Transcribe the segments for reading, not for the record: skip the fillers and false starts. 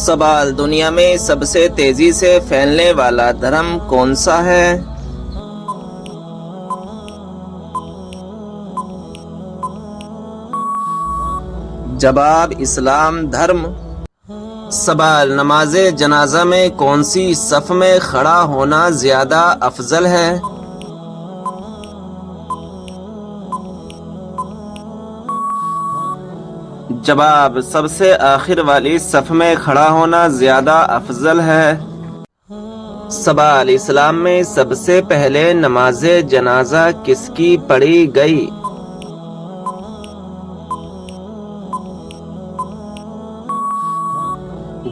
سوال: دنیا میں سب سے تیزی سے پھیلنے والا دھرم کون سا ہے؟ جواب: اسلام دھرم۔ سوال: نماز جنازہ میں کون سی صف میں کھڑا ہونا زیادہ افضل ہے؟ جواب: سب سے آخر والی صف میں کھڑا ہونا زیادہ افضل ہے۔ سوال: اسلام میں سب سے پہلے نماز جنازہ کس کی پڑھی گئی؟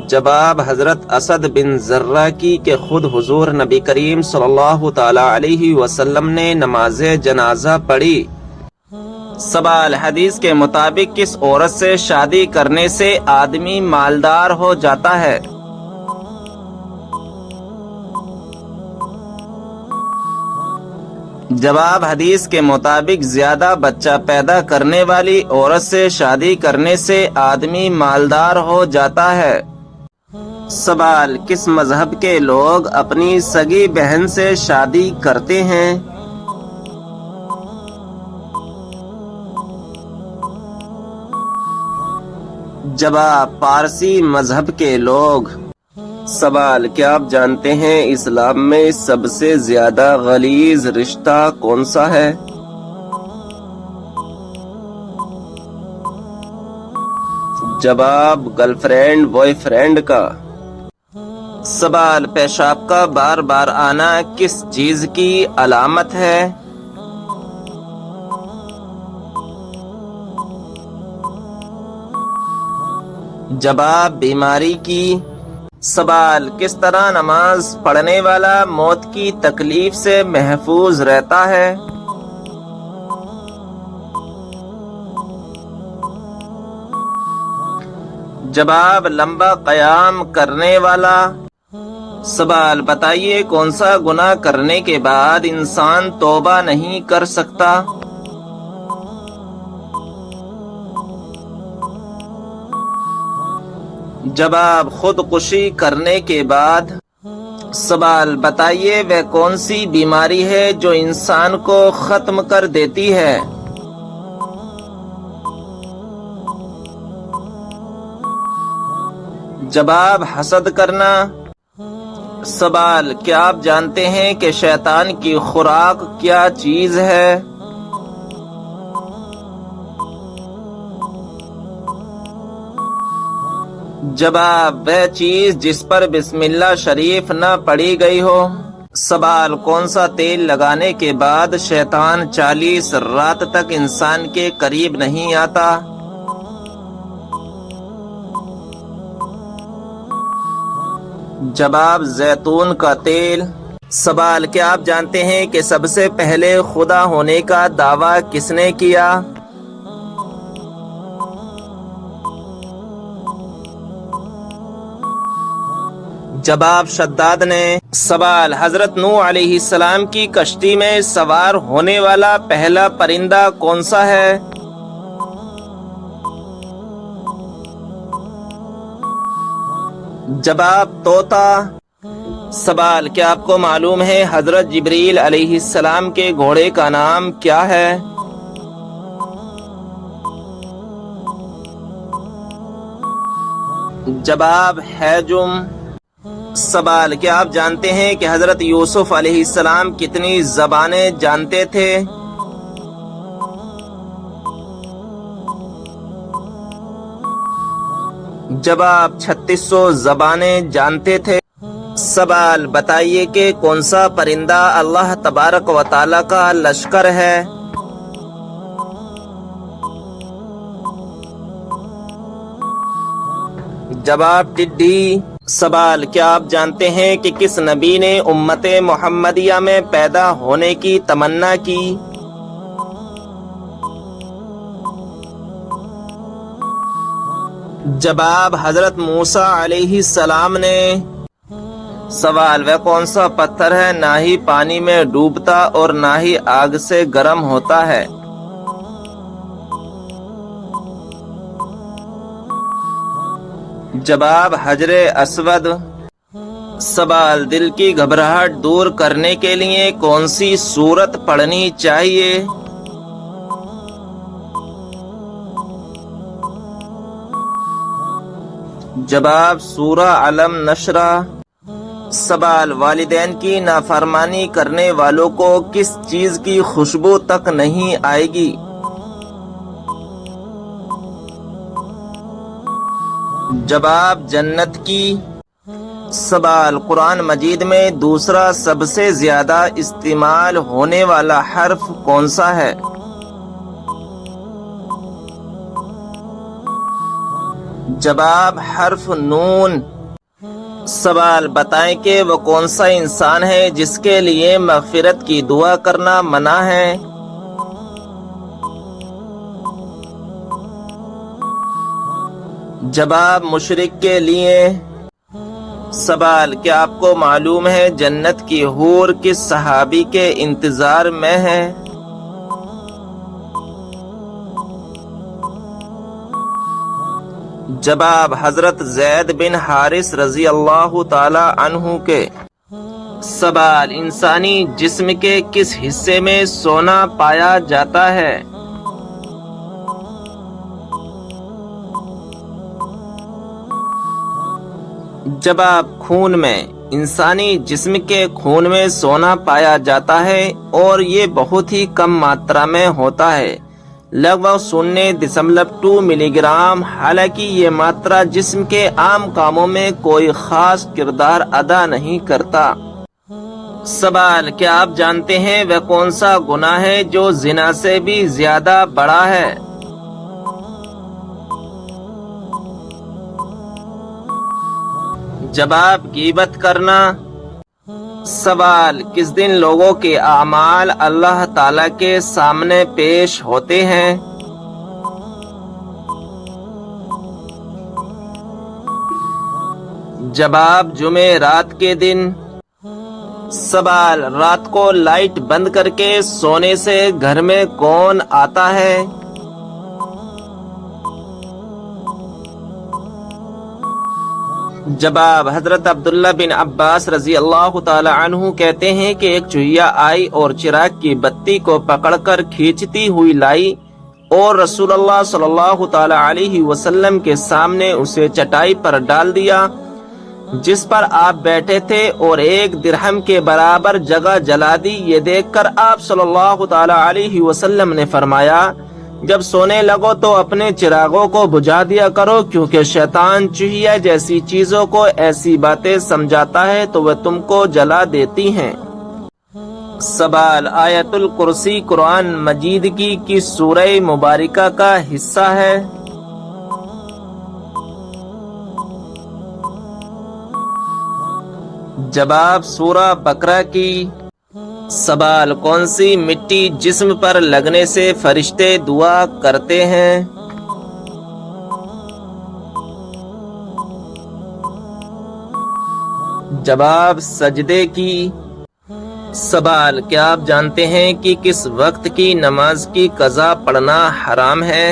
جواب: حضرت اسد بن زرہ کی، کہ خود حضور نبی کریم صلی اللہ تعالی علیہ وسلم نے نماز جنازہ پڑھی۔ سوال: حدیث کے مطابق کس عورت سے شادی کرنے سے آدمی مالدار ہو جاتا ہے؟ جواب: حدیث کے مطابق زیادہ بچہ پیدا کرنے والی عورت سے شادی کرنے سے آدمی مالدار ہو جاتا ہے۔ سوال: کس مذہب کے لوگ اپنی سگی بہن سے شادی کرتے ہیں؟ جواب: پارسی مذہب کے لوگ۔ سوال: کیا آپ جانتے ہیں اسلام میں سب سے زیادہ غلیظ رشتہ کون سا ہے؟ جواب: گرل فرینڈ بوائے فرینڈ کا۔ سوال: پیشاب کا بار بار آنا کس چیز کی علامت ہے؟ جواب: بیماری کی۔ سوال: کس طرح نماز پڑھنے والا موت کی تکلیف سے محفوظ رہتا ہے؟ جواب: لمبا قیام کرنے والا۔ سوال: بتائیے کون سا گناہ کرنے کے بعد انسان توبہ نہیں کر سکتا؟ جواب: خودکشی کرنے کے بعد۔ سوال: بتائیے وہ کون سی بیماری ہے جو انسان کو ختم کر دیتی ہے؟ جواب: حسد کرنا۔ سوال: کیا آپ جانتے ہیں کہ شیطان کی خوراک کیا چیز ہے؟ جواب: وہ چیز جس پر بسم اللہ شریف نہ پڑھی گئی ہو۔ سوال: کون سا تیل لگانے کے بعد شیطان 40 رات تک انسان کے قریب نہیں آتا؟ جواب: زیتون کا تیل۔ سوال: کیا آپ جانتے ہیں کہ سب سے پہلے خدا ہونے کا دعویٰ کس نے کیا؟ جواب: شداد نے۔ سوال: حضرت نوح علیہ السلام کی کشتی میں سوار ہونے والا پہلا پرندہ کون سا ہے؟ جواب: طوطا۔ سوال: کیا آپ کو معلوم ہے حضرت جبریل علیہ السلام کے گھوڑے کا نام کیا ہے؟ جواب: حجم۔ سوال: کیا آپ جانتے ہیں کہ حضرت یوسف علیہ السلام کتنی زبانیں جانتے تھے؟ جواب: 3600 زبانیں جانتے تھے۔ سوال: بتائیے کہ کون سا پرندہ اللہ تبارک و تعالی کا لشکر ہے؟ جواب: ٹڈی۔ سوال: کیا آپ جانتے ہیں کہ کس نبی نے امت محمدیہ میں پیدا ہونے کی تمنا کی؟ جواب: حضرت موسیٰ علیہ السلام نے۔ سوال: وہ کون سا پتھر ہے نہ ہی پانی میں ڈوبتا اور نہ ہی آگ سے گرم ہوتا ہے؟ جواب حجر اسود۔ سوال دل کی گھبراہٹ دور کرنے کے لیے کون سی سورت پڑھنی چاہیے؟ جواب سورہ علم نشرہ۔ سوال والدین کی نافرمانی کرنے والوں کو کس چیز کی خوشبو تک نہیں آئے گی؟ جواب جنت کی۔ سوال قرآن مجید میں دوسرا سب سے زیادہ استعمال ہونے والا حرف کون سا ہے؟ جواب حرف نون۔ سوال بتائیں کہ وہ کون سا انسان ہے جس کے لیے مغفرت کی دعا کرنا منع ہے؟ جواب مشرک کے لیے۔ سوال کیا آپ کو معلوم ہے جنت کی حور کس صحابی کے انتظار میں ہے؟ جواب حضرت زید بن حارث رضی اللہ تعالی عنہ کے۔ سوال انسانی جسم کے کس حصے میں سونا پایا جاتا ہے؟ جواب خون میں۔ انسانی جسم کے خون میں سونا پایا جاتا ہے اور یہ بہت ہی کم ماترا میں ہوتا ہے، لگ بھگ 0.2 ملی گرام۔ حالانکہ یہ ماترا جسم کے عام کاموں میں کوئی خاص کردار ادا نہیں کرتا۔ سوال کیا آپ جانتے ہیں وہ کون سا گناہ ہے جو زنا سے بھی زیادہ بڑا ہے؟ جواب غیبت کرنا۔ سوال کس دن لوگوں کے اعمال اللہ تعالی کے سامنے پیش ہوتے ہیں؟ جواب جمعرات کے دن۔ سوال رات کو لائٹ بند کر کے سونے سے گھر میں کون آتا ہے؟ جواب حضرت عبداللہ بن عباس رضی اللہ تعالی عنہ کہتے ہیں کہ ایک چوہیا آئی اور چراغ کی بتی کو پکڑ کر کھینچتی ہوئی لائی اور رسول اللہ صلی اللہ تعالی علیہ وسلم کے سامنے اسے چٹائی پر ڈال دیا جس پر آپ بیٹھے تھے، اور 1 درہم کے برابر جگہ جلا دی۔ یہ دیکھ کر آپ صلی اللہ تعالی علیہ وسلم نے فرمایا، جب سونے لگو تو اپنے چراغوں کو بجھا دیا کرو، کیونکہ شیطان چوہیا جیسی چیزوں کو ایسی باتیں سمجھاتا ہے تو وہ تم کو جلا دیتی ہیں۔ سوال آیت الکرسی قرآن مجید کی کس سورہ مبارکہ کا حصہ ہے؟ جواب سورہ بقرہ کی۔ سوال کون سی مٹی جسم پر لگنے سے فرشتے دعا کرتے ہیں؟ جواب سجدے کی۔ سوال کیا آپ جانتے ہیں کہ کس وقت کی نماز کی قضا پڑھنا حرام ہے؟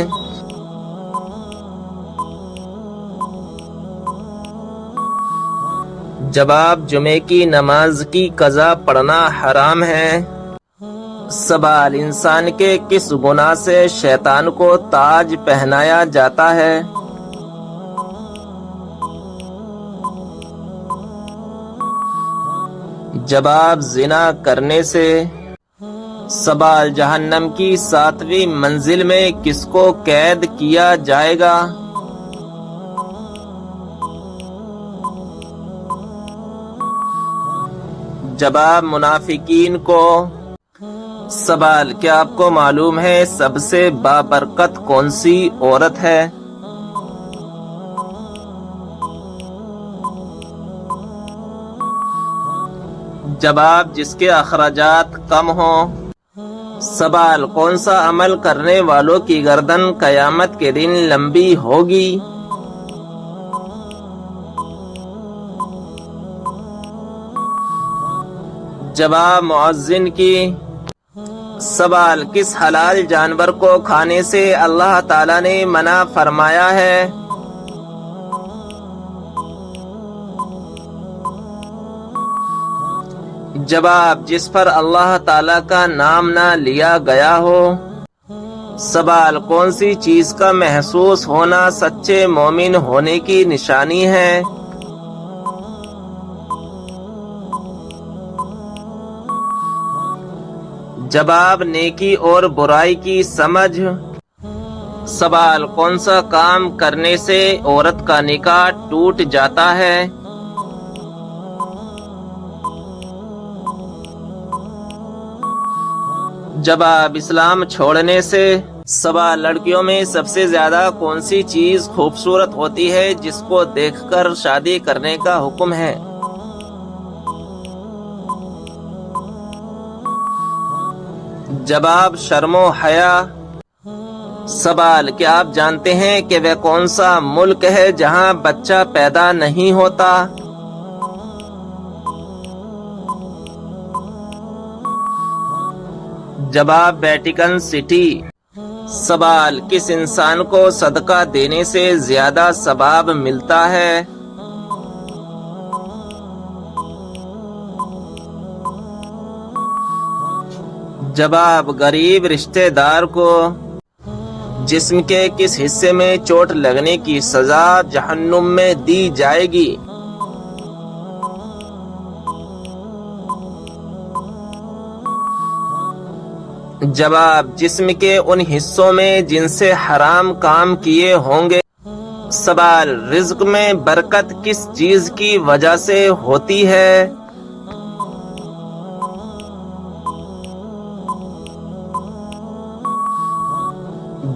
جواب جمعے کی نماز کی قضا پڑھنا حرام ہے۔ سوال انسان کے کس گناہ سے شیطان کو تاج پہنایا جاتا ہے؟ جواب زنا کرنے سے۔ سوال جہنم کی 7ویں منزل میں کس کو قید کیا جائے گا؟ جواب منافقین کو۔ سوال کیا آپ کو معلوم ہے سب سے بابرکت کون سی عورت ہے؟ جواب جس کے اخراجات کم ہوں۔ سوال کون سا عمل کرنے والوں کی کی گردن قیامت کے دن لمبی ہوگی؟ جواب جس کے اخراجات کم ہوں۔ سوال کون سا عمل کرنے والوں کی گردن قیامت کے دن لمبی ہوگی؟ جواب جس کے اخراجات کم ہوں۔ سوال کون سا عمل کرنے والوں کی گردن قیامت کے دن لمبی ہوگی؟ جواب مؤذن کی۔ سوال کس حلال جانور کو کھانے سے اللہ تعالی نے منع فرمایا ہے؟ جواب جس پر اللہ تعالیٰ کا نام نہ لیا گیا ہو۔ سوال کون سی چیز کا محسوس ہونا سچے مومن ہونے کی نشانی ہے؟ جواب نیکی اور برائی کی سمجھ۔ سوال کون سا کام کرنے سے عورت کا نکاح ٹوٹ جاتا ہے؟ جواب اسلام چھوڑنے سے۔ سوال لڑکیوں میں سب سے زیادہ کون سی چیز خوبصورت ہوتی ہے جس کو دیکھ کر شادی کرنے کا حکم ہے؟ جواب شرم و حیا۔ سوال کیا آپ جانتے ہیں کہ وہ کون سا ملک ہے جہاں بچہ پیدا نہیں ہوتا؟ جواب ویٹیکن سٹی۔ سوال کس انسان کو صدقہ دینے سے زیادہ ثواب ملتا ہے؟ جواب غریب رشتہ دار کو۔ جسم کے کس حصے میں چوٹ لگنے کی سزا جہنم میں دی جائے گی؟ جواب جسم کے ان حصوں میں جن سے حرام کام کیے ہوں گے۔ سوال رزق میں برکت کس چیز کی وجہ سے ہوتی ہے؟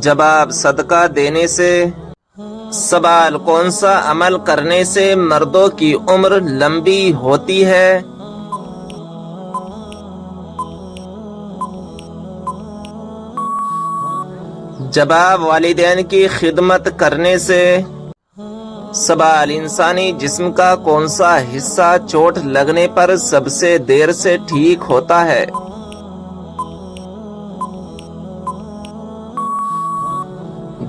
جواب صدقہ دینے سے۔ سوال کون سا عمل کرنے سے مردوں کی عمر لمبی ہوتی ہے؟ جواب والدین کی خدمت کرنے سے۔ سوال انسانی جسم کا کون سا حصہ چوٹ لگنے پر سب سے دیر سے ٹھیک ہوتا ہے؟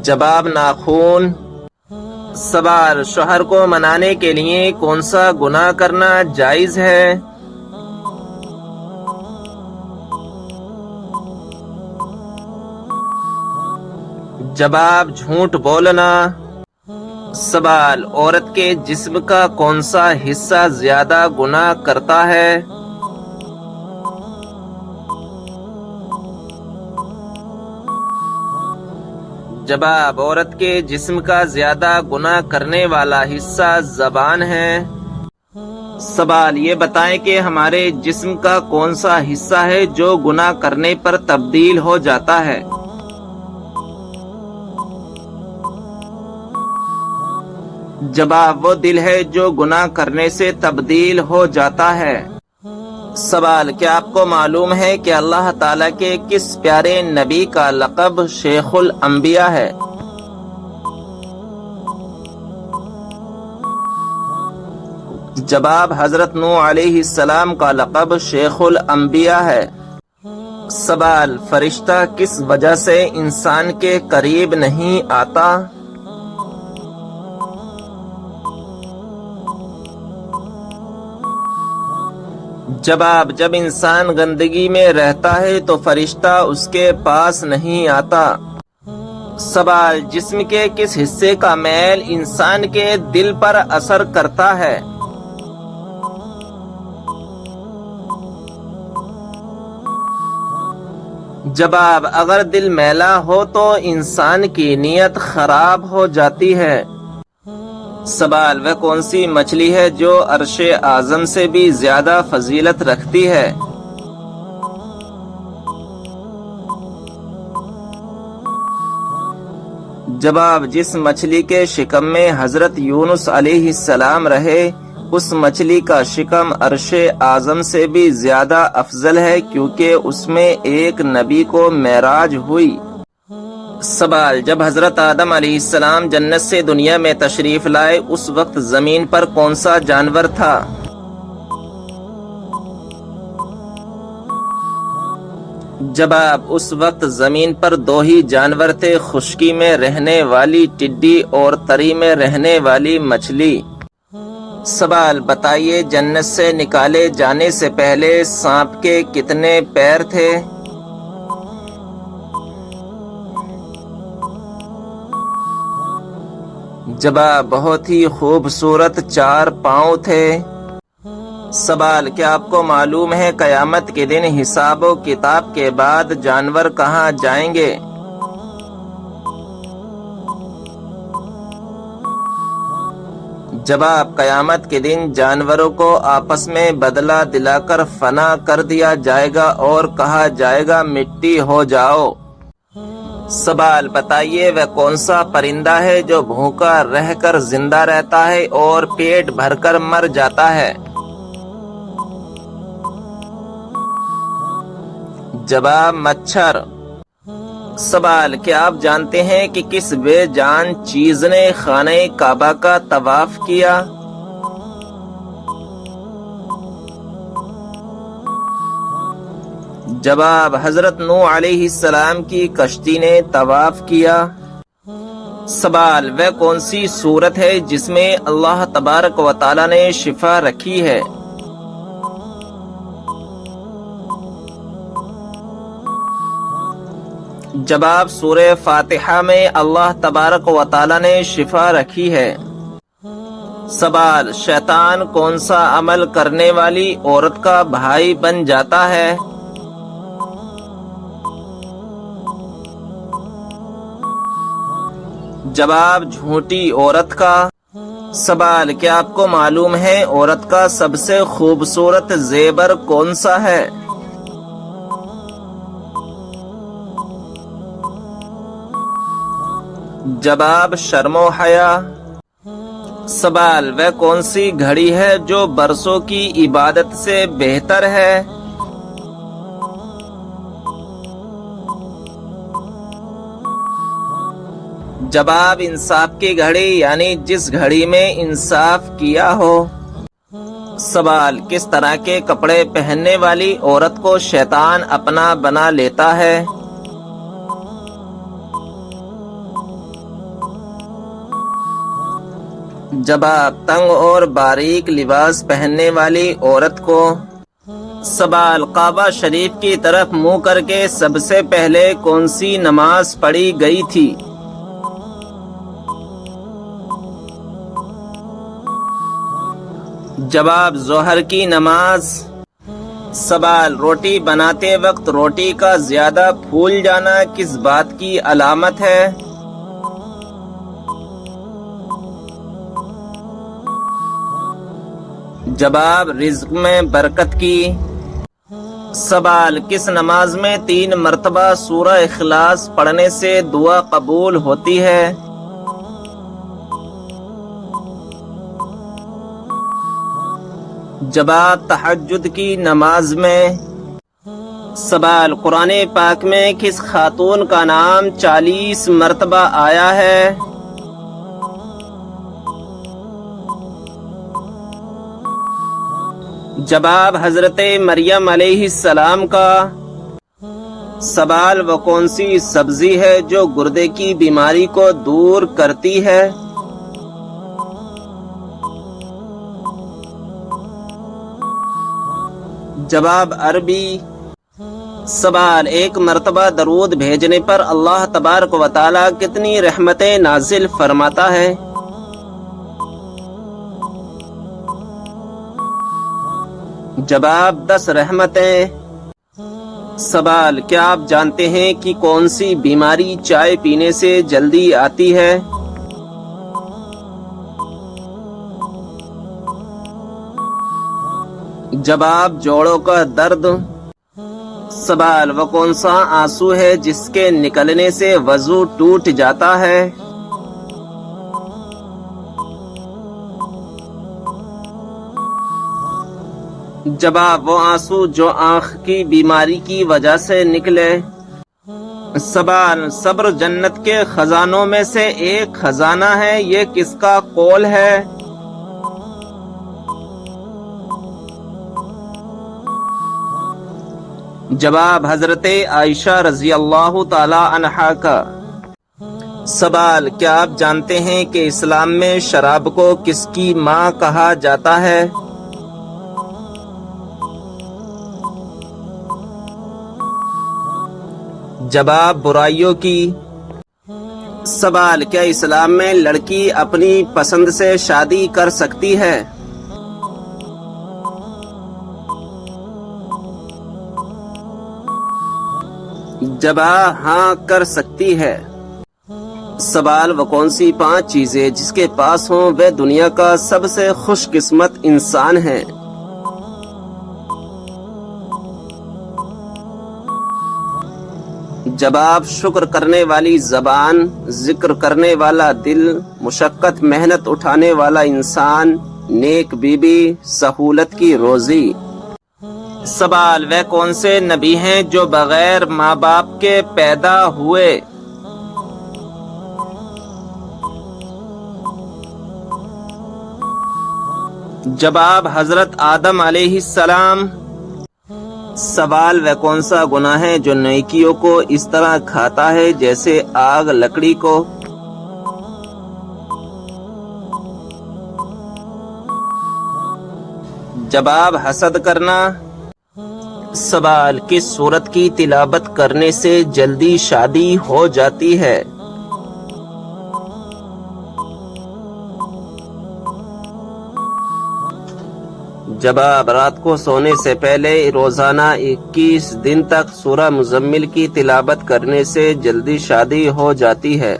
جواب ناخون۔ سوال شوہر کو منانے کے لیے کون سا گناہ کرنا جائز ہے؟ جواب جھوٹ بولنا۔ سوال عورت کے جسم کا کون سا حصہ زیادہ گناہ کرتا ہے؟ جواب عورت کے جسم کا زیادہ گناہ کرنے والا حصہ زبان ہے۔ سوال یہ بتائیں کہ ہمارے جسم کا کون سا حصہ ہے جو گناہ کرنے پر تبدیل ہو جاتا ہے؟ جواب وہ دل ہے جو گناہ کرنے سے تبدیل ہو جاتا ہے۔ سوال کیا آپ کو معلوم ہے کہ اللہ تعالیٰ کے کس پیارے نبی کا لقب شیخ الانبیاء ہے؟ جواب حضرت نوح علیہ السلام کا لقب شیخ الانبیاء ہے۔ سوال فرشتہ کس وجہ سے انسان کے قریب نہیں آتا؟ جواب جب انسان گندگی میں رہتا ہے تو فرشتہ اس کے پاس نہیں آتا۔ سوال جسم کے کس حصے کا میل انسان کے دل پر اثر کرتا ہے؟ جواب اگر دل میلا ہو تو انسان کی نیت خراب ہو جاتی ہے۔ سوال وہ کون سی مچھلی ہے جو عرش اعظم سے بھی زیادہ فضیلت رکھتی ہے؟ جواب جس مچھلی کے شکم میں حضرت یونس علیہ السلام رہے اس مچھلی کا شکم عرش اعظم سے بھی زیادہ افضل ہے کیونکہ اس میں ایک نبی کو معراج ہوئی۔ سوال جب حضرت آدم علیہ السلام جنت سے دنیا میں تشریف لائے اس وقت زمین پر کون سا جانور تھا؟ جواب اس وقت زمین پر دو ہی جانور تھے، خشکی میں رہنے والی ٹڈی اور تری میں رہنے والی مچھلی۔ سوال بتائیے جنت سے نکالے جانے سے پہلے سانپ کے کتنے پیر تھے؟ جواب بہت ہی خوبصورت 4 پاؤں تھے۔ سوال کیا آپ کو معلوم ہے قیامت کے دن حساب و کتاب کے بعد جانور کہاں جائیں گے؟ جواب قیامت کے دن جانوروں کو آپس میں بدلہ دلا کر فنا کر دیا جائے گا اور کہا جائے گا مٹی ہو جاؤ۔ سوال بتائیے وہ کون سا پرندہ ہے جو بھوکا رہ کر زندہ رہتا ہے اور پیٹ بھر کر مر جاتا ہے؟ جواب مچھر۔ سوال کیا آپ جانتے ہیں کہ کس بے جان چیز نے خانہ کعبہ کا طواف کیا؟ جواب حضرت نوح علیہ السلام کی کشتی نے طواف کیا۔ سوال وہ کون سی صورت ہے جس میں اللہ تبارک و تعالی نے شفا رکھی ہے؟ جواب سورہ فاتحہ میں اللہ تبارک و تعالی نے شفا رکھی ہے۔ سوال شیطان کون سا عمل کرنے والی عورت کا بھائی بن جاتا ہے؟ جواب جھوٹی عورت کا۔ سوال کیا آپ کو معلوم ہے عورت کا سب سے خوبصورت زیور کون سا ہے؟ جواب شرم و حیا۔ سوال وہ کون سی گھڑی ہے جو برسوں کی عبادت سے بہتر ہے؟ جواب انصاف کی گھڑی یعنی جس گھڑی میں انصاف کیا ہو۔ سوال کس طرح کے کپڑے پہننے والی عورت کو شیطان اپنا بنا لیتا ہے؟ جواب تنگ اور باریک لباس پہننے والی عورت کو۔ سوال کعبہ شریف کی طرف منہ کر کے سب سے پہلے کون سی نماز پڑھی گئی تھی؟ جواب ظہر کی نماز۔ سوال روٹی بناتے وقت روٹی کا زیادہ پھول جانا کس بات کی علامت ہے؟ جواب رزق میں برکت کی۔ سوال کس نماز میں 3 مرتبہ سورہ اخلاص پڑھنے سے دعا قبول ہوتی ہے؟ جواب تہجد کی نماز میں۔ سوال قرآن پاک میں کس خاتون کا نام 40 مرتبہ آیا ہے؟ جواب حضرت مریم علیہ السلام کا۔ سوال وہ کون سی سبزی ہے جو گردے کی بیماری کو دور کرتی ہے؟ جواب عربی۔ سوال ایک مرتبہ درود بھیجنے پر اللہ تبارک و تعالی کتنی رحمتیں نازل فرماتا ہے؟ جواب 10 رحمتیں۔ سوال کیا آپ جانتے ہیں کہ کون سی بیماری چائے پینے سے جلدی آتی ہے؟ جواب جوڑوں کا درد۔ سوال وہ کون سا آنسو ہے جس کے نکلنے سے وضو ٹوٹ جاتا ہے؟ جواب وہ آنسو جو آنکھ کی بیماری کی وجہ سے نکلے۔ سوال صبر جنت کے خزانوں میں سے ایک خزانہ ہے، یہ کس کا قول ہے؟ جواب حضرت عائشہ رضی اللہ تعالی عنہا کا۔ سوال، کیا آپ جانتے ہیں کہ اسلام میں شراب کو کس کی ماں کہا جاتا ہے؟ جواب، برائیوں کی۔ سوال، کیا اسلام میں لڑکی اپنی پسند سے شادی کر سکتی ہے؟ جواب، ہاں کر سکتی ہے۔ سوال، وہ کون سی 5 چیزیں جس کے پاس ہوں وہ دنیا کا سب سے خوش قسمت انسان ہے؟ جواب، شکر کرنے والی زبان، ذکر کرنے والا دل، مشقت محنت اٹھانے والا انسان، نیک بیوی، سہولت کی روزی۔ سوال، وہ کون سے نبی ہیں جو بغیر ماں باپ کے پیدا ہوئے؟ جواب، حضرت آدم علیہ السلام۔ سوال، وہ کون سا گناہ ہے جو نیکیوں کو اس طرح کھاتا ہے جیسے آگ لکڑی کو؟ جواب، حسد کرنا۔ سوال، کس سورت کی تلاوت کرنے سے جلدی شادی ہو جاتی ہے؟ جواب، رات کو سونے سے پہلے روزانہ 21 دن تک سورہ مزمل کی تلاوت کرنے سے جلدی شادی ہو جاتی ہے۔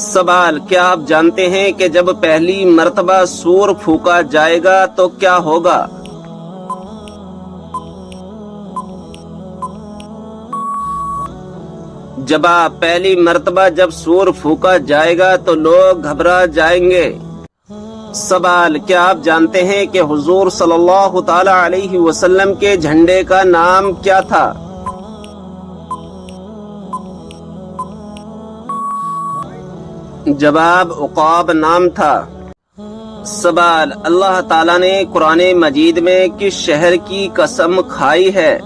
سوال، کیا آپ جانتے ہیں کہ جب پہلی مرتبہ سور پھونکا جائے گا تو کیا ہوگا؟ جواب، پہلی مرتبہ جب سور پھونکا جائے گا تو لوگ گھبرا جائیں گے۔ سوال، کیا آپ جانتے ہیں کہ حضور صلی اللہ تعالی علیہ وسلم کے جھنڈے کا نام کیا تھا؟ جواب، عقاب نام تھا۔ سوال، اللہ تعالیٰ نے قرآن مجید میں کس شہر کی قسم کھائی ہے؟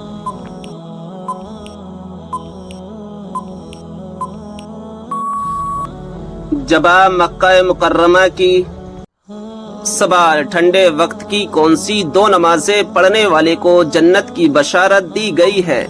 جواب، مکہ مکرمہ کی۔ سوال، ٹھنڈے وقت کی کون سی 2 نمازیں پڑھنے والے کو جنت کی بشارت دی گئی ہے؟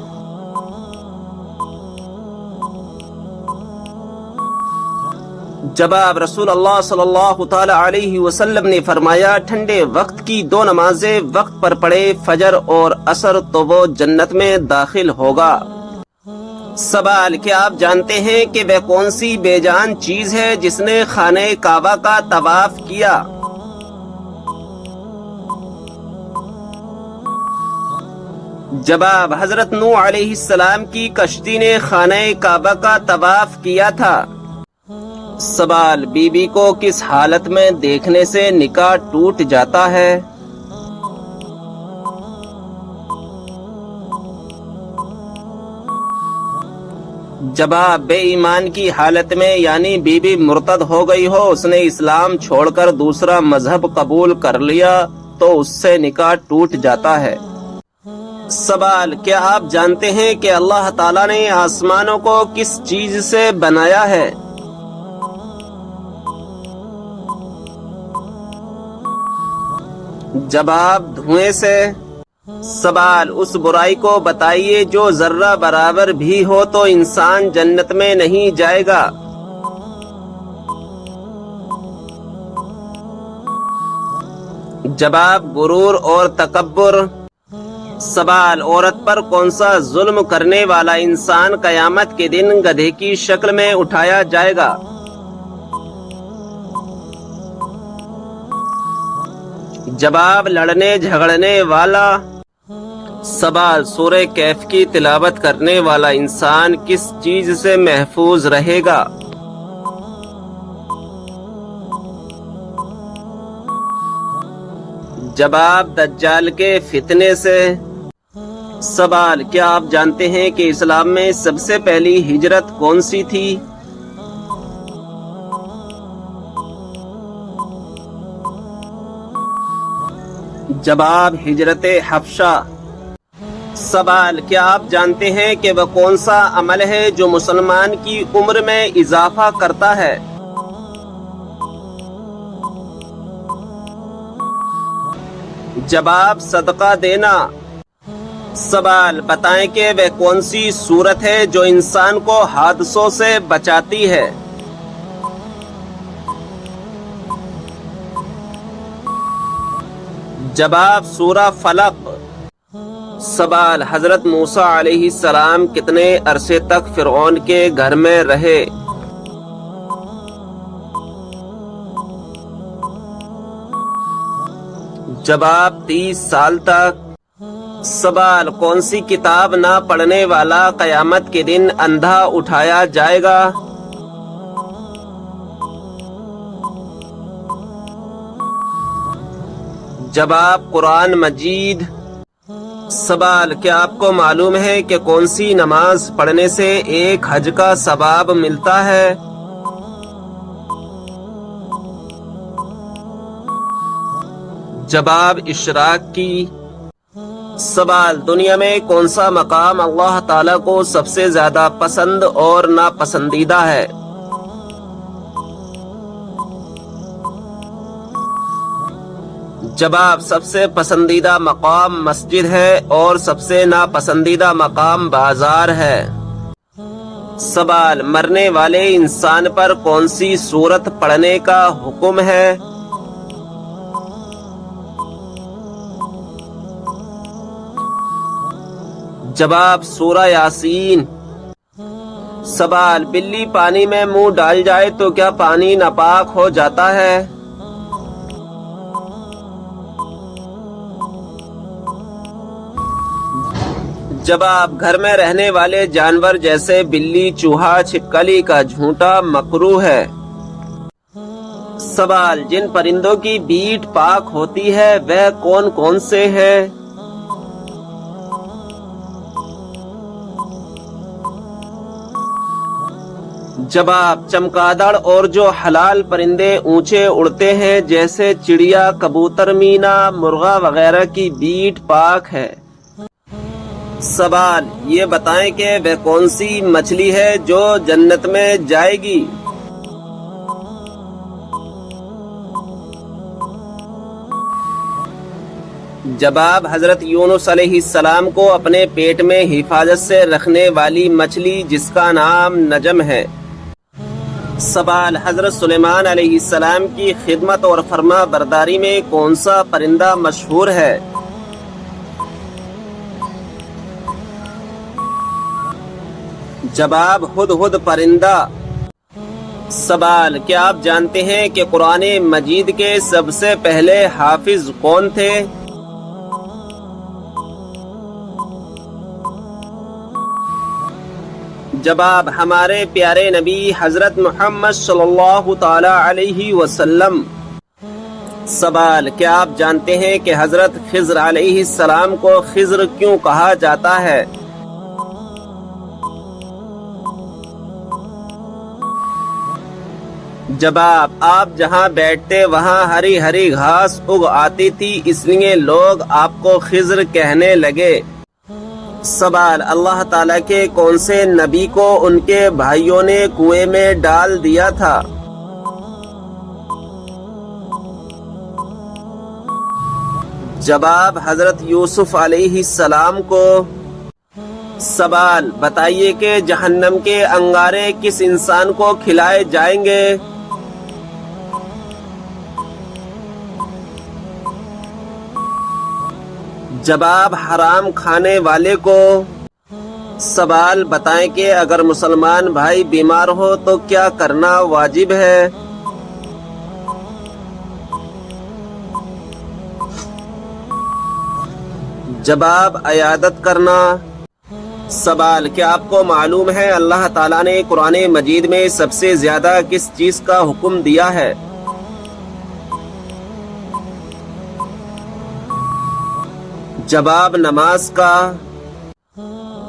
جواب، رسول اللہ صلی اللہ تعالی علیہ وسلم نے فرمایا، ٹھنڈے وقت کی 2 نمازیں وقت پر پڑھے، فجر اور عصر، تو وہ جنت میں داخل ہوگا۔ سوال، کیا آپ جانتے ہیں کہ وہ کون سی بے جان چیز ہے جس نے خانہ کعبہ کا طواف کیا؟ جواب، حضرت نوح علیہ السلام کی کشتی نے خانہ کعبہ کا طواف کیا تھا۔ سوال، بیوی کو کس حالت میں دیکھنے سے نکاح ٹوٹ جاتا ہے؟ جواب، بے ایمان کی حالت میں، یعنی بیوی مرتد ہو گئی ہو، اس نے اسلام چھوڑ کر دوسرا مذہب قبول کر لیا تو اس سے نکاح ٹوٹ جاتا ہے۔ سوال، کیا آپ جانتے ہیں کہ اللہ تعالیٰ نے آسمانوں کو کس چیز سے بنایا ہے؟ جواب، دھوئیں سے۔ سوال، اس برائی کو بتائیے جو ذرہ برابر بھی ہو تو انسان جنت میں نہیں جائے گا۔ جواب، غرور اور تکبر۔ سوال، عورت پر کون سا ظلم کرنے والا انسان قیامت کے دن گدھے کی شکل میں اٹھایا جائے گا؟ جواب، لڑنے جھگڑنے والا۔ سوال، سورہ کہف کی تلاوت کرنے والا انسان کس چیز سے محفوظ رہے گا؟ جواب، دجال کے فتنے سے۔ سوال، کیا آپ جانتے ہیں کہ اسلام میں سب سے پہلی ہجرت کون سی تھی؟ جواب، ہجرت حبشہ۔ سوال: کیا آپ جانتے ہیں کہ وہ کون سا عمل ہے جو مسلمان کی عمر میں اضافہ کرتا ہے؟ جواب: صدقہ دینا۔ سوال: بتائیں کہ وہ کون سی صورت ہے جو انسان کو حادثوں سے بچاتی ہے؟ جواب: سورہ فلق۔ سوال: حضرت موسیٰ علیہ السلام کتنے عرصے تک فرعون کے گھر میں رہے؟ جواب: 30 سال تک۔ سوال: کون سی کتاب نہ پڑھنے والا قیامت کے دن اندھا اٹھایا جائے گا؟ جواب: قرآن مجید۔ سوال: کیا آپ کو معلوم ہے کہ کون سی نماز پڑھنے سے ایک حج کا ثواب ملتا ہے؟ جواب: اشراق کی۔ سوال: دنیا میں کون سا مقام اللہ تعالیٰ کو سب سے زیادہ پسند اور ناپسندیدہ ہے؟ جواب: سب سے پسندیدہ مقام مسجد ہے اور سب سے ناپسندیدہ مقام بازار ہے۔ سوال: مرنے والے انسان پر کون سی سورت پڑھنے کا حکم ہے؟ جواب: سورہ یاسین۔ سوال: بلی پانی میں منہ ڈال جائے تو کیا پانی ناپاک ہو جاتا ہے؟ جواب: گھر میں رہنے والے جانور جیسے بلی، چوہا، چھپکلی کا جھونٹا مکروہ ہے۔ سوال: جن پرندوں کی بیٹ پاک ہوتی ہے وہ کون کون سے ہیں؟ جواب: چمگادڑ اور جو حلال پرندے اونچے اڑتے ہیں جیسے چڑیا، کبوتر، مینا، مرغا وغیرہ کی بیٹ پاک ہے۔ سوال: یہ بتائیں کہ وہ کون سی مچھلی ہے جو جنت میں جائے گی؟ جواب: حضرت یونس علیہ السلام کو اپنے پیٹ میں حفاظت سے رکھنے والی مچھلی جس کا نام نجم ہے۔ سوال: حضرت سلیمان علیہ السلام کی خدمت اور فرما برداری میں کون سا پرندہ مشہور ہے؟ جواب: ہدہد پرندہ۔ سوال: کیا آپ جانتے ہیں کہ قرآن مجید کے سب سے پہلے حافظ کون تھے؟ جواب: ہمارے پیارے نبی حضرت محمد صلی اللہ تعالی علیہ وسلم۔ سوال: کیا آپ جانتے ہیں کہ حضرت خضر علیہ السلام کو خضر کیوں کہا جاتا ہے؟ جواب: آپ جہاں بیٹھتے وہاں ہری ہری گھاس اگ آتی تھی اس لیے لوگ آپ کو خضر کہنے لگے۔ سوال: اللہ تعالیٰ کے کون سے نبی کو ان کے بھائیوں نے کنویں میں ڈال دیا تھا؟ جواب: حضرت یوسف علیہ السلام کو۔ سوال: بتائیے کہ جہنم کے انگارے کس انسان کو کھلائے جائیں گے؟ جواب: حرام کھانے والے کو۔ سوال: بتائیں کہ اگر مسلمان بھائی بیمار ہو تو کیا کرنا واجب ہے؟ جواب: عیادت کرنا۔ سوال: کیا آپ کو معلوم ہے اللہ تعالیٰ نے قرآن مجید میں سب سے زیادہ کس چیز کا حکم دیا ہے؟ جواب: نماز کا۔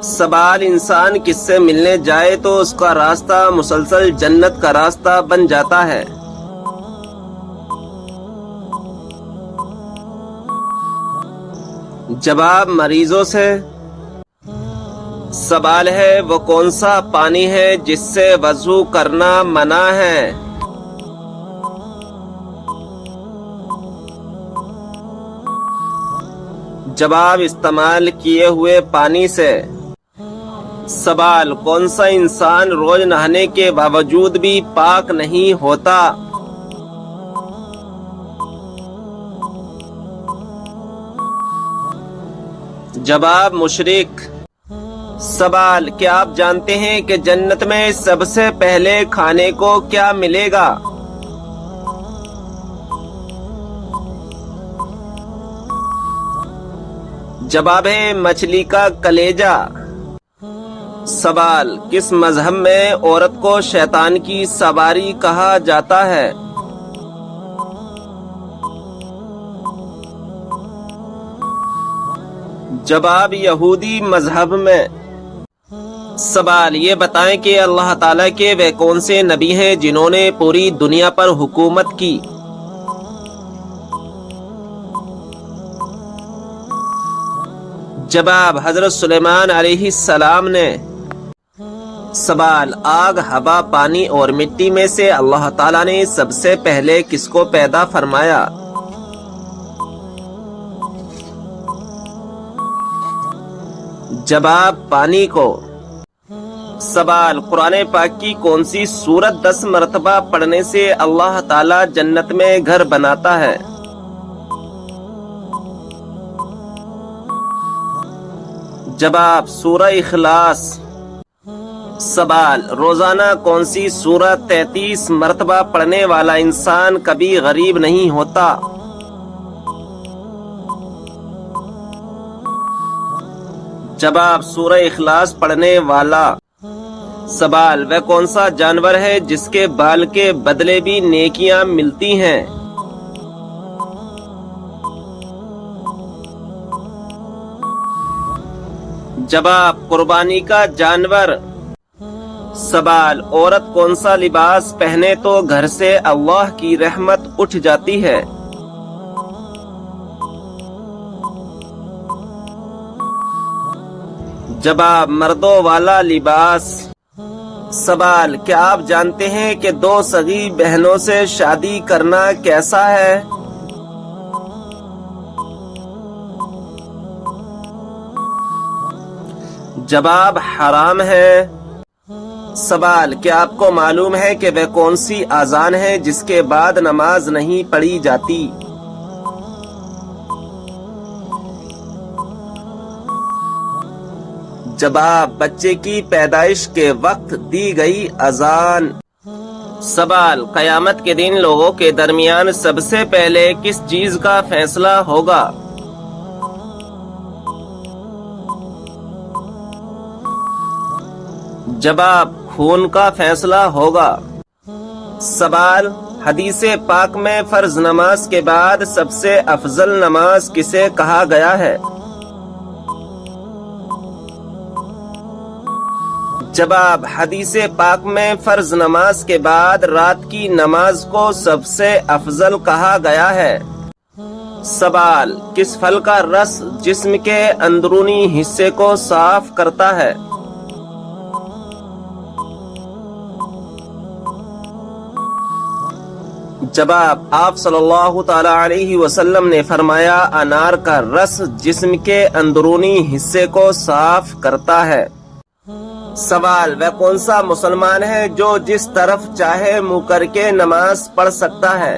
سوال: انسان کس سے ملنے جائے تو اس کا راستہ مسلسل جنت کا راستہ بن جاتا ہے؟ جواب: مریضوں سے۔ سوال ہے وہ کون سا پانی ہے جس سے وضو کرنا منع ہے؟ جواب استعمال کیے ہوئے پانی سے۔ سوال کون سا انسان روز نہانے کے باوجود بھی پاک نہیں ہوتا؟ جواب مشرک۔ سوال کیا آپ جانتے ہیں کہ جنت میں سب سے پہلے کھانے کو کیا ملے گا؟ جواب ہے مچھلی کا کلیجہ۔ سوال کس مذہب میں عورت کو شیطان کی سواری کہا جاتا ہے؟ جواب یہودی مذہب میں۔ سوال یہ بتائیں کہ اللہ تعالیٰ کے وہ کون سے نبی ہیں جنہوں نے پوری دنیا پر حکومت کی؟ جواب حضرت سلیمان علیہ السلام نے۔ سوال آگ، ہوا، پانی اور مٹی میں سے اللہ تعالیٰ نے سب سے پہلے کس کو پیدا فرمایا؟ جواب پانی کو۔ سوال قرآن پاک کی کون سی سورت 10 مرتبہ پڑھنے سے اللہ تعالیٰ جنت میں گھر بناتا ہے؟ جواب سورہ اخلاص۔ سوال روزانہ کون سی سورت 33 مرتبہ پڑھنے والا انسان کبھی غریب نہیں ہوتا؟ جواب سورہ اخلاص پڑھنے والا۔ سوال وہ کون سا جانور ہے جس کے بال کے بدلے بھی نیکیاں ملتی ہیں؟ جواب قربانی کا جانور۔ سوال عورت کون سا لباس پہنے تو گھر سے اللہ کی رحمت اٹھ جاتی ہے؟ جواب مردوں والا لباس۔ سوال کیا آپ جانتے ہیں کہ 2 سگی بہنوں سے شادی کرنا کیسا ہے؟ جواب حرام ہے۔ سوال کیا آپ کو معلوم ہے کہ وہ کون سی اذان ہے جس کے بعد نماز نہیں پڑھی جاتی؟ جواب بچے کی پیدائش کے وقت دی گئی اذان۔ سوال قیامت کے دن لوگوں کے درمیان سب سے پہلے کس چیز کا فیصلہ ہوگا؟ جواب خون کا فیصلہ ہوگا۔ سوال حدیث پاک میں فرض نماز کے بعد سب سے افضل نماز کسے کہا گیا ہے؟ جواب حدیث پاک میں فرض نماز کے بعد رات کی نماز کو سب سے افضل کہا گیا ہے۔ سوال کس پھل کا رس جسم کے اندرونی حصے کو صاف کرتا ہے؟ جواب آپ صلی اللہ تعالی علیہ وسلم نے فرمایا انار کا رس جسم کے اندرونی حصے کو صاف کرتا ہے۔ سوال وہ کون سا مسلمان ہے جو جس طرف چاہے منہ کر کے نماز پڑھ سکتا ہے؟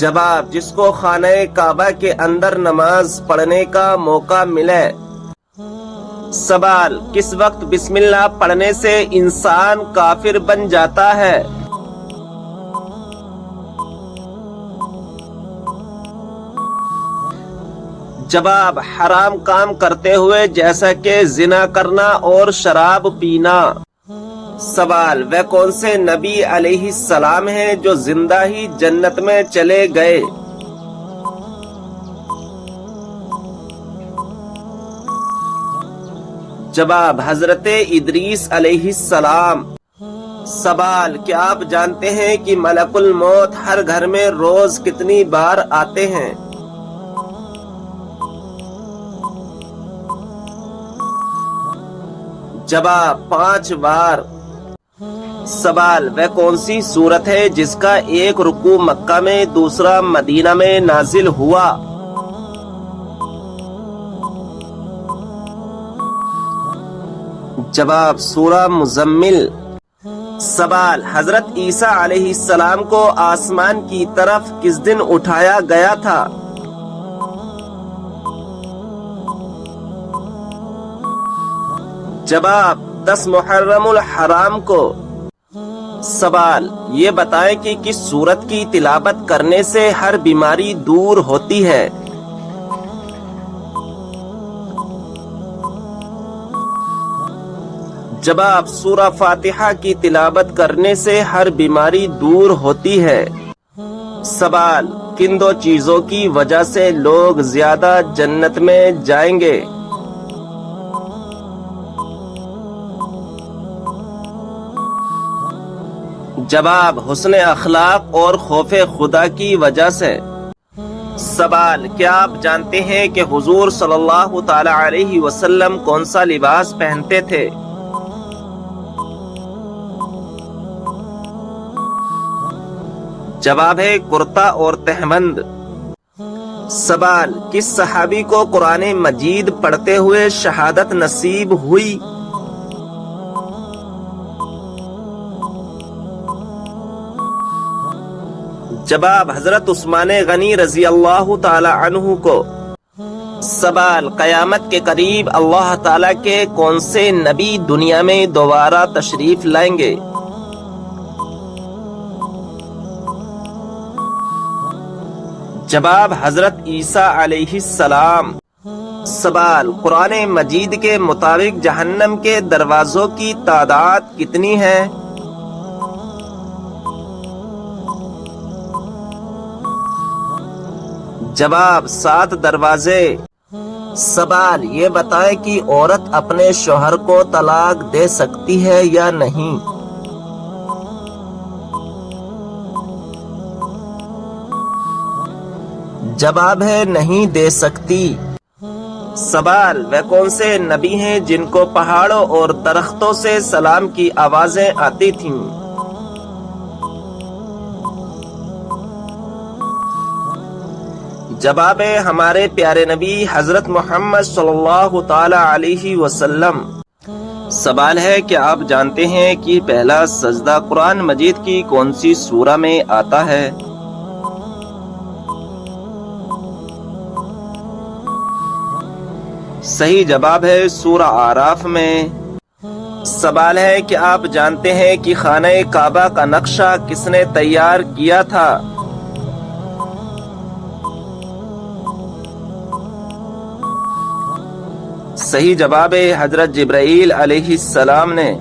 جواب جس کو خانہ کعبہ کے اندر نماز پڑھنے کا موقع ملے۔ سوال کس وقت بسم اللہ پڑھنے سے انسان کافر بن جاتا ہے؟ جواب حرام کام کرتے ہوئے جیسا کہ زنا کرنا اور شراب پینا۔ سوال وہ کون سے نبی علیہ السلام ہیں جو زندہ ہی جنت میں چلے گئے؟ جواب حضرت ادریس علیہ السلام۔ سوال کیا آپ جانتے ہیں کہ ملک الموت ہر گھر میں روز کتنی بار آتے ہیں؟ جواب 5 بار۔ سوال، وہ کون سی سورت ہے جس کا ایک رکوع مکہ میں دوسرا مدینہ میں نازل ہوا؟ جواب سورہ مزمل۔ سوال، حضرت عیسیٰ علیہ السلام کو آسمان کی طرف کس دن اٹھایا گیا تھا؟ جواب 10 محرم الحرام کو۔ سوال، یہ بتائیں کہ کس سورت کی تلاوت کرنے سے ہر بیماری دور ہوتی ہے؟ جواب سورہ فاتحہ کی تلاوت کرنے سے ہر بیماری دور ہوتی ہے۔ سوال، کن 2 چیزوں کی وجہ سے لوگ زیادہ جنت میں جائیں گے؟ جواب حسن اخلاق اور خوف خدا کی وجہ سے۔ سوال، کیا آپ جانتے ہیں کہ حضور صلی اللہ تعالی علیہ وسلم کون سا لباس پہنتے تھے؟ جواب ہے کرتا اور تہبند۔ سوال، کس صحابی کو قرآن مجید پڑھتے ہوئے شہادت نصیب ہوئی؟ جواب حضرت عثمان غنی رضی اللہ تعالی عنہ کو۔ سوال، قیامت کے قریب اللہ تعالی کے کون سے نبی دنیا میں دوبارہ تشریف لائیں گے؟ جواب حضرت عیسیٰ علیہ السلام۔ سوال، قرآن مجید کے مطابق جہنم کے دروازوں کی تعداد کتنی ہے؟ جواب 7 دروازے۔ سوال، یہ بتائیں کہ عورت اپنے شوہر کو طلاق دے سکتی ہے یا نہیں؟ جواب ہے نہیں دے سکتی۔ سوال، وہ کون سے نبی ہیں جن کو پہاڑوں اور درختوں سے سلام کی آوازیں آتی تھیں؟ جواب ہے ہمارے پیارے نبی حضرت محمد صلی اللہ تعالی علیہ وسلم۔ سوال ہے کہ آپ جانتے ہیں کہ پہلا سجدہ قرآن مجید کی کون سی سورہ میں آتا ہے؟ صحیح جواب ہے سورہ اعراف میں۔ سوال ہے کہ آپ جانتے ہیں کہ خانہ کعبہ کا نقشہ کس نے تیار کیا تھا؟ صحیح جواب ہے حضرت جبرائیل علیہ السلام نے۔